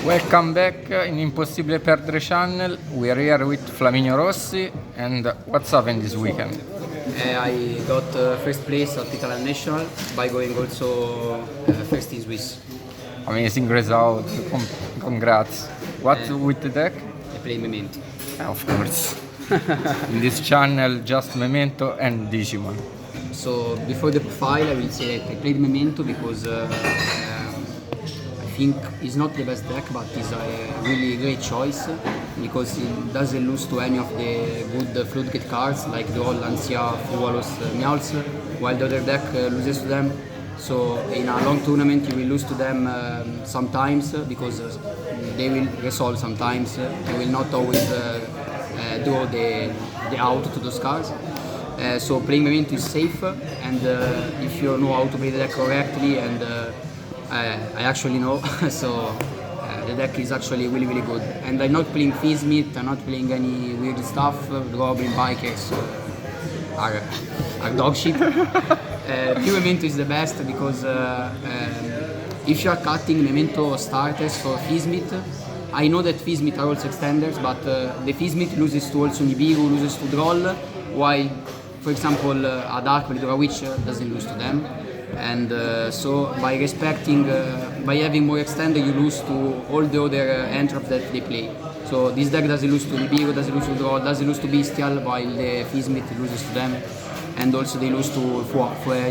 Welcome back in Impossibile Perdere channel. We are here with Flaminio Rossi, and what's happened this weekend? I got first place at Italian National by going also first in Swiss. Amazing result, congrats. What with the deck? I play memento. Of course. In this channel, just memento and Digimon. So before the profile, I will say that I played memento because I think it's not the best deck, but it's a really great choice because it doesn't lose to any of the good floodgate cards like Droll, Lancia, Frualos, Meowls, while the other deck loses to them. So in a long tournament you will lose to them sometimes because they will resolve sometimes. They will not always do the out to those cards. So playing memento is safe, and if you know how to play the deck correctly, and I actually know, so the deck is actually really good. And I'm not playing Fizmit, I'm not playing any weird stuff. Goblin Bikers are dog shit. Pure memento is the best because if you are cutting memento starters for Fizmit, I know that Fizmit are also extenders, but the Fizmit loses to also Nibiru, loses to Droll, while for example a Dark Validora Witch doesn't lose to them. And so by respecting, by having more extender, you lose to all the other entraps that they play. So this deck doesn't lose to Nibiru, doesn't lose to Droll, doesn't lose to Bestial, while the Fizmit loses to them. And also they lose to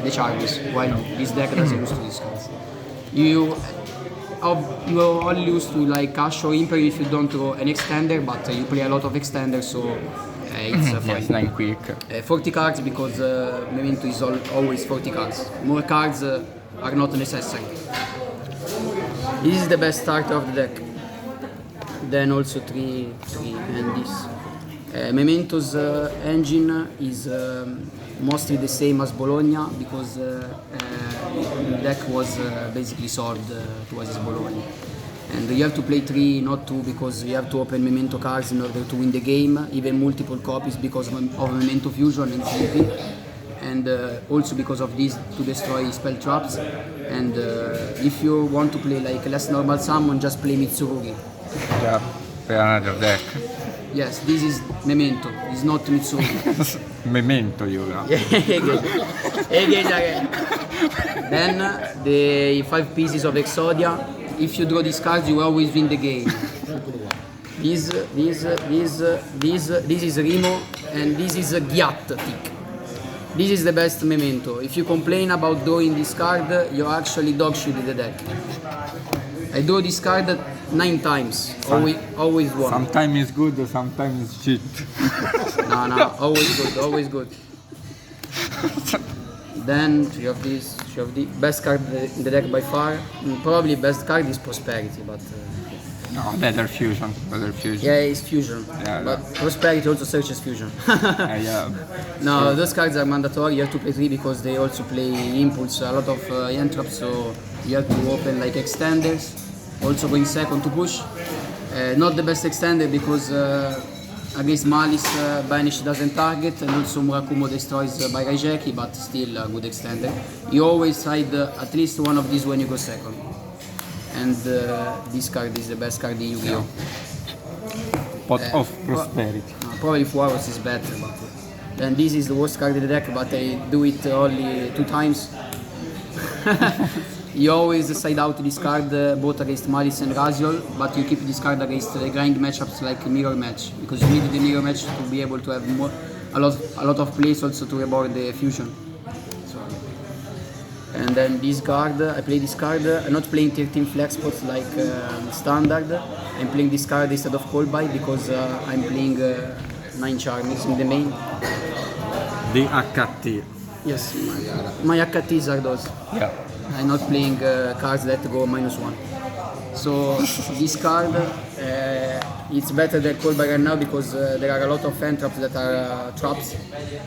the Charges, while this deck doesn't lose to these cards. You only lose to like Cash or Imper if you don't throw an extender, but you play a lot of extenders, so it's fine. Yes, 9 quick. 40 cards because memento is always 40 cards. More cards are not necessary. This is the best starter of the deck. Then also 3 and this. Memento's engine is mostly the same as Bologna because the deck was basically solved towards Bologna. And you have to play 3, not 2, because you have to open memento cards in order to win the game, even multiple copies because of memento fusion and CP. And also because of this to destroy spell traps. And if you want to play like less normal summon, just play Mitsurugi. Yeah, play another deck. Yes, this is memento, it's not Mitsurugi. Memento, you know. Again. Then the 5 pieces of Exodia. If you draw these cards, you always win the game. This is Remo, and this is a Ghiat tick. This is the best memento. If you complain about drawing this card, you're actually dog shit in the deck. I draw this card 9 times, always one. Sometimes it's good, sometimes it's shit. No, always good. Then 3 of these, 3 of the best card in the deck by far. Probably best card is Prosperity, but No, better fusion. yeah, it's fusion. Yeah, but Prosperity also searches fusion. Yeah. No, those cards are mandatory. You have to play 3 because they also play Impulse, a lot of entraps, so you have to open like extenders. Also going second to push. Not the best extender because against Malice, Banish doesn't target, and also Murakumo destroys by Raijeki, but still a good extender. You always side at least one of these when you go second. And this card is the best card in Yu-Gi-Oh! Pot of Prosperity. Probably Fuaros is better, but then this is the worst card in the deck, but I do it only 2 times. You always side out this card both against Malice and Raziol, but you keep this card against grind matchups like Mirror Match, because you need the Mirror Match to be able to have a lot of plays also to reboard the fusion. So, and then this card, I play this card, I'm not playing 13 flex spots like standard, I'm playing this card instead of Cold Bite because I'm playing 9 Charmings in the main. The HT. Yes, my AKTs are those. Yeah. I'm not playing cards that go -1. So this card, it's better than Cold by right now because there are a lot of fan traps that are traps.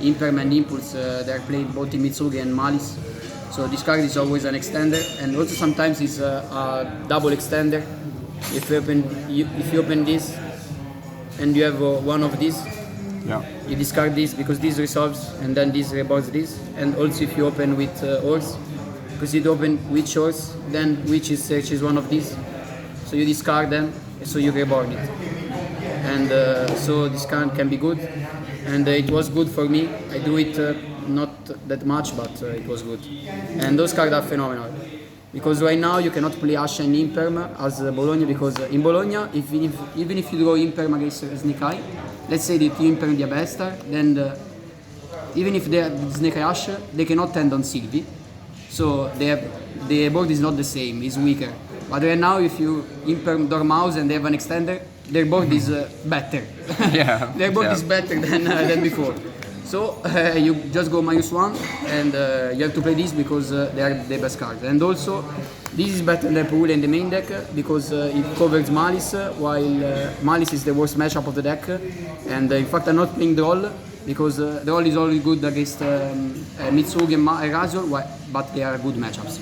Imperm and Impulse, they are played both in Mitsugi and Malice. So this card is always an extender, and also sometimes it's a double extender. If you open this and you have one of these, Yeah. you discard this because this resolves, and then this reboards this. And also if you open with Horse, because you open with Horse, then Witch searches one of these. so you discard them, so you reborn it. And so this card can be good, and it was good for me. I do it not that much, but it was good. And those cards are phenomenal. Because right now you cannot play Asha and Imperm as Bologna, because in Bologna, even if you draw Imperm against Snake Eye, let's say that you Imperm the Abestar, then even if they have Snake Eye Ash, they cannot end on Sylvie. So the board is not the same, it's weaker. But right now, if you Imperm Dormouse and they have an extender, their board is better. Yeah. Their board is better than before. So you just go -1 and you have to play this because they are the best cards. And also, this is better than Purule in the main deck because it covers Malice, while Malice is the worst matchup of the deck. And in fact, I'm not playing Droll because Droll is only good against Mitsurugi and Razor, but they are good matchups.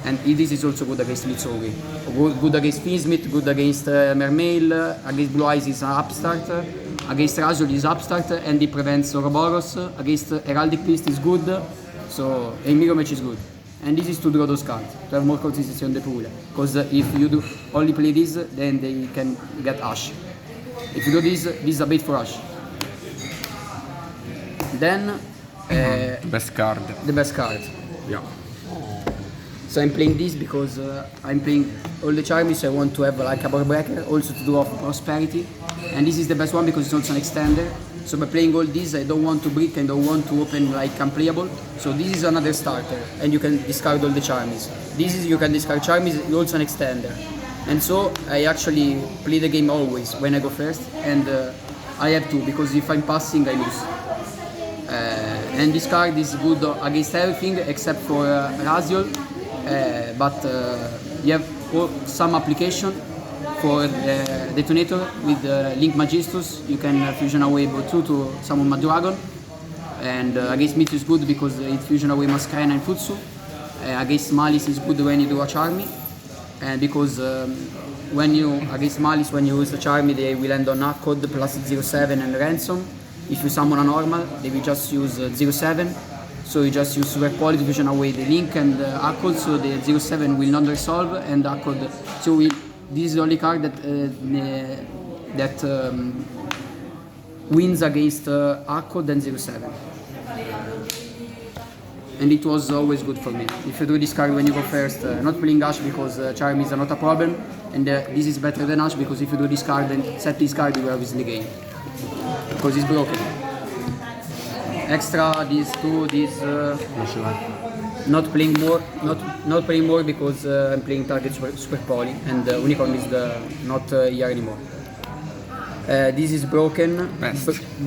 And this is also good against Mitsurugi. Good against Finsmith, good against Mermail, against Blue Eyes is Upstart. Against Razor is Upstart and it prevents Ouroboros. Against Heraldic Beast is good, so a Mirror Match is good. And this is to draw those cards, to have more consistency on the pool. Because if you do only play this, then they can get Ash. If you do this, this is a bait for Ash. Then Best card. the best card. Yeah. So I'm playing this because I'm playing all the Charmies, so I want to have like a board breaker, also to do off Prosperity. And this is the best one because it's also an extender. So by playing all these, I don't want to brick and don't want to open like unplayable. So this is another starter, and you can discard all the Charmies. This is you can discard Charmies, it's also an extender. And so I actually play the game always when I go first, and I have to because if I'm passing, I lose. And this card is good against everything except for Raziel, but you have some application. For Detonator with Link Magistus, you can fusion away Botu to summon Madragon. And against Mitsu is good because it fusion away Masquerena and Futsu. Against Malice is good when you do a Charmy. And because against Malice, when you use a Charmy, they will end on Akkad plus 0-7 and Ransom. If you summon a normal, they will just use 0-7. So you just use Super Poly to fusion away the Link and Akkad, so the 0-7 will not resolve, and Akkad, so this is the only card that wins against Akkad and 0-7. And it was always good for me. If you do this card when you go first, not playing Ash because Charmies are not a problem, and this is better than Ash because if you do this card and set this card, you will obviously gain. Because it's broken. Extra, these two, not playing more because I'm playing target Super Poly and Unicorn is not here anymore. This is broken.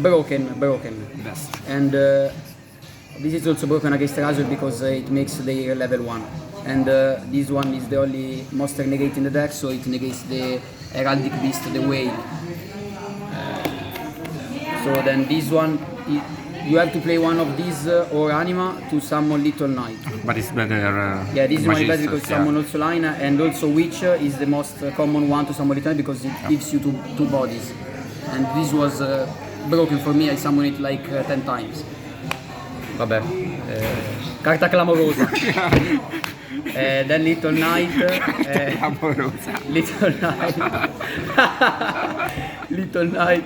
Broken. Best. And this is also broken against Razor because it makes the level 1. And this one is the only monster negate in the deck, so it negates the Heraldic Beast, the Whale. So then this one, you have to play one of these or Anima to summon Little Knight. But it's better. Yeah, this one is better because yeah. summon also Lina, and also Witch is the most common one to summon Little Knight because it gives you two bodies. And this was broken for me, I summoned it like 10 times. Vabbè, carta clamorosa. Then Little Knight. Little Knight,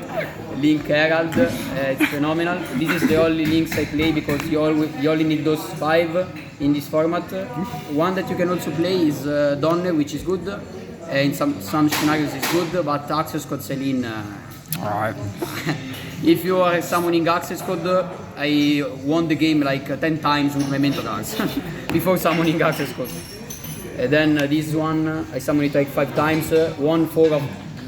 Link Herald, it's phenomenal. This is the only links I play because you only need those 5 in this format. One that you can also play is Donner, which is good. In some scenarios it's good, but Access Code Celine. Alright. If you are summoning Access Code, I won the game like 10 times with memento cards before summoning Access Code. And then this one, I summoned it like 5 times, won 4 of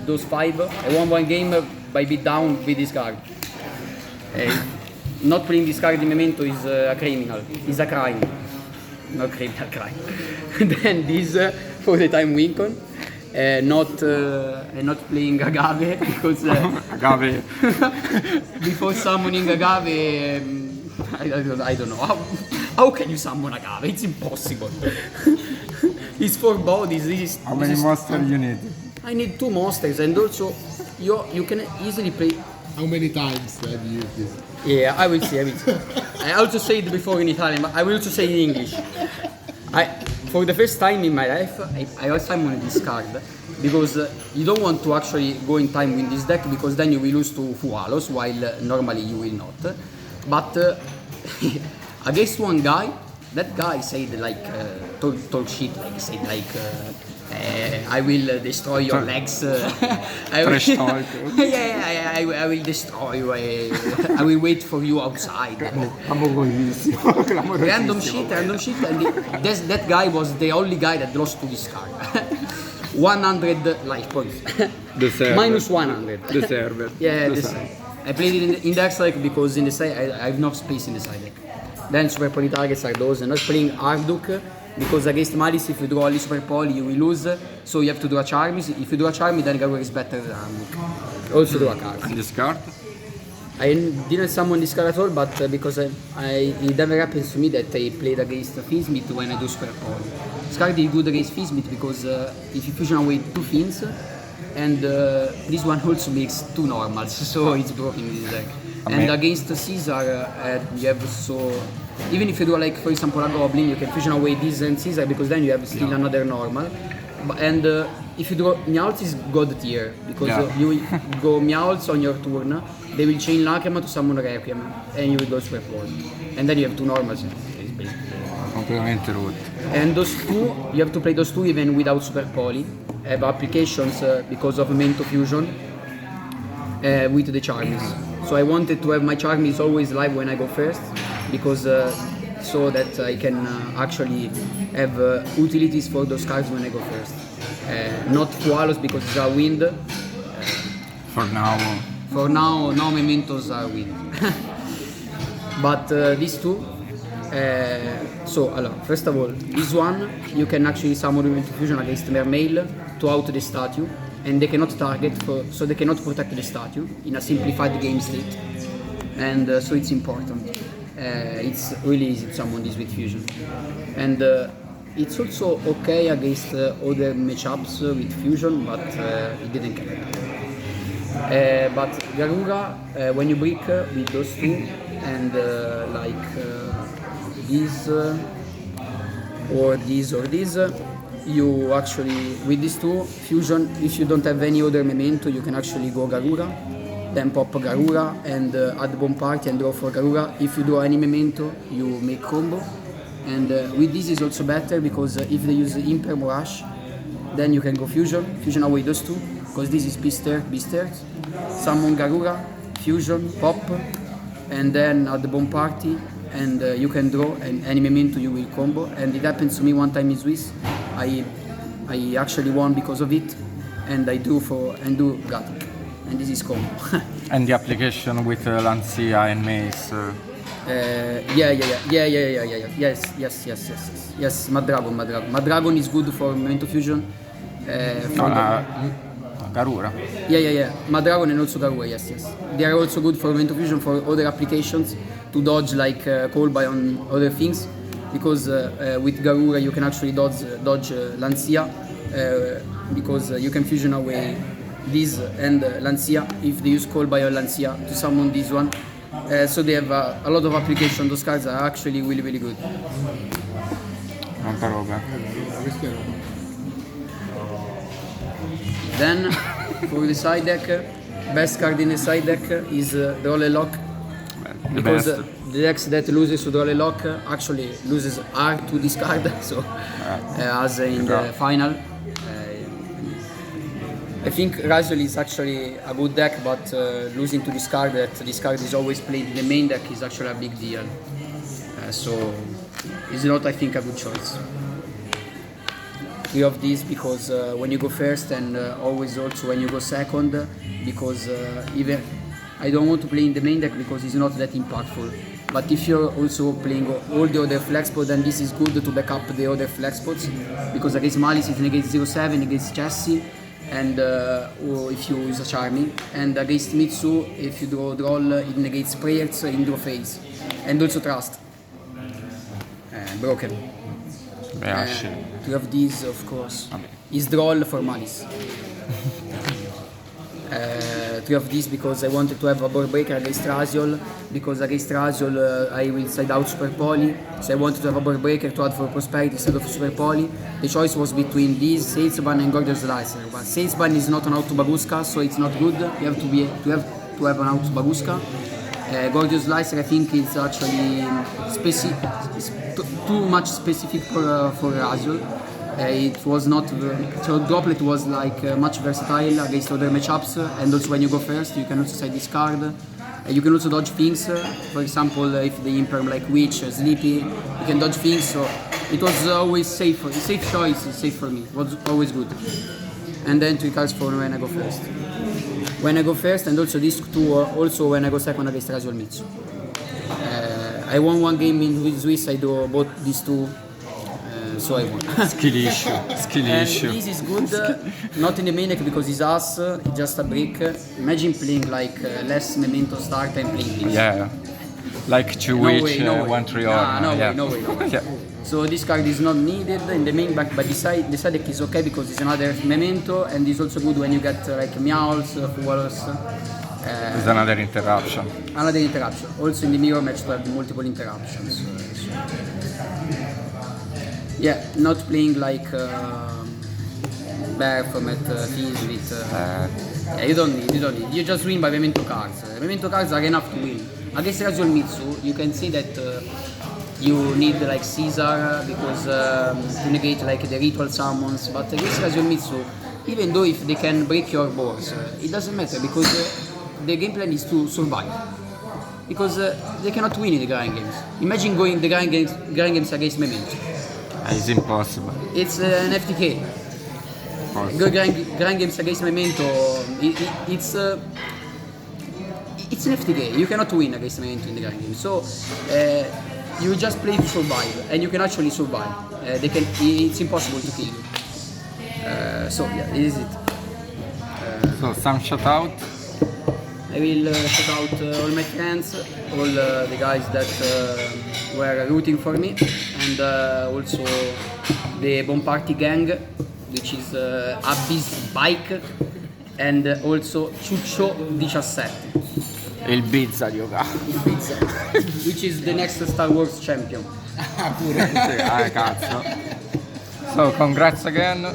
those 5. I won one game by beat down with this card. Not playing this card in memento is a criminal, is a crime. Not criminal, crime. Then this for the time Wincon. Not playing Agave because Agave. before summoning Agave, I don't know how can you summon Agave? It's impossible. It's 4 bodies. How many monsters you need? I need 2 monsters, and also you can easily play. How many times have you used this? Yeah, I will see. I also say it before in Italian, but I will also say in English. for the first time in my life, I lost time on this card because you don't want to actually go in time with this deck because then you will lose to Fualos while normally you will not. But against one guy, that guy said like talk shit, like said like I will destroy your legs. I will, I will destroy you. I will wait for you outside. Random shit, and that guy was the only guy that lost to this card. 100 life points. The server. Minus 100. The server. Yeah, The this, server. I played it in the extra deck because in the side I have no space in the side deck. Then super poly targets are those, and not playing Arduk because against Malice if you draw only super poly you will lose, so you have to draw Charmies. If you draw Charmy then Garura is better than Arduk. Also draw cards. And this card? I didn't summon this card at all, but because it never happens to me that I played against Fizzmith when I do super poly. This card is good against Fizzmith because if you fusion away 2 Fins, and this one also makes 2 normals, so it's broken in this deck. And against Caesar, you have so even if you do like for example a Goblin, you can fusion away this and Caesar because then you have still another normal. And if you do Meowth is God tier because you will go Meowth on your turn, they will chain Lacrima to summon Requiem, and you will go super poly. And then you have 2 normals. It's basically Completamente root. and those 2, you have to play those 2 even without super poly. Have applications because of memento fusion with the Charmies. So I wanted to have my Charmies always live when I go first because so that I can actually have utilities for those cards when I go first. Not Fualos because it's a wind. For now. For now mementos are wind. But these 2. First of all, this one you can actually summon Memento Fusion against Mermail to out the statue, and they cannot target, so they cannot protect the statue in a simplified game state, and so it's important. It's really easy to summon this with Fusion, and it's also okay against other matchups with Fusion, but it didn't come up. But Garura, when you break with those 2 and this or this, you actually with these 2 fusion, if you don't have any other memento, you can actually go Garura, then pop Garura and add bomb party and draw for Garura. If you draw any memento, you make combo. And with this is also better because if they use Imper Morash, then you can go fusion away those 2 because this is Beast Earth, summon Garura, fusion, pop, and then add the bomb party. And you can draw and any memento you will combo, and it happens to me one time in Swiss. I actually won because of it, and I drew for and do Gatic, and this is combo. And the application with Lancia and Mace. Yes. Madragon is good for memento fusion. Garura. Yeah. Madragon and also Garura, yes. They are also good for memento fusion for other applications to dodge like Callby on other things, because with Garura you can actually dodge Lancia because you can fusion away this and Lancia if they use Callby or Lancia to summon this one. So they have a lot of application. Those cards are actually really good. Tanta roba. Then for the side deck, best card in the side deck is Draw a Lock, because the decks that loses to Draw a Lock actually loses R to this card, so as in the final. I think Razul is actually a good deck, but losing to this card, that this card is always played in the main deck, is actually a big deal. So it's not, I think, a good choice. We have this because when you go first, and always also when you go second, because even I don't want to play in the main deck because it's not that impactful. But if you're also playing all the other flex spots, then this is good to back up the other flex spots, because against Malice it negates 0-7, against Chassis, and or if you use a Charming, and against Mitsu, if you draw Droll, it negates Prayers in draw phase, and also Trust. Broken. To have this, of course, is Droll for Malice. 3 of these because I wanted to have a board breaker against Rasiol, because against Rasiol I will side out Super Poly, so I wanted to have a board breaker to add for prosperity instead of Super Poly. The choice was between these, Salesban and Gorgeous Slicer, but Salesban is not an auto Babushka, so it's not good. You have to have an auto Babushka. Gorgeous Slicer, I think, is actually too much specific for Rasiol. It was not, so Droplet was like much versatile against other matchups, and also when you go first you can also side discard. You can also dodge things, for example if the imperm like Witch, Sleepy, you can dodge things, so it was always safe choice, safe for me, it was always good. And then 3 cards for when I go first. When I go first, and also these 2 also when I go second against Rasiol Mitsu. I won 1 game in Swiss, I do both these 2. So I won. Skill issue. And this is good, not in the main deck because it's us, it's just a brick. Imagine playing like less memento start and playing this. Yeah. Like 2 witch, 1 tree No way. Yeah. So this card is not needed in the main back, but the side deck is okay because it's another memento, and it's also good when you get like Meowls, Fuwalos. It's another interruption. Another interruption. Also in the mirror match to have multiple interruptions. Yeah, not playing like Bear format Fizz with... yeah, you don't need. You just win by memento cards. Memento cards are enough to win. Against Rasiol Mitsu, you can say that you need like Caesar because to negate like the ritual summons, but against Rasiol Mitsu, even though if they can break your boards, it doesn't matter because the game plan is to survive. Because they cannot win in the grind games. Imagine going the grind games against memento. It's impossible. It's an FTK. Go grind games against memento. It's an FTK. You cannot win against memento in the grind game. So you just play to survive, and you can actually survive. It's impossible to kill you. So yeah, this is it. So some shout out. I will shout out all my friends, all the guys that were rooting for me, and also the Bon Party gang, which is Abyss Bike, and also Ciuccio 17. Il Bizza, yoga. Which is the next Star Wars champion. Cazzo. So congrats again.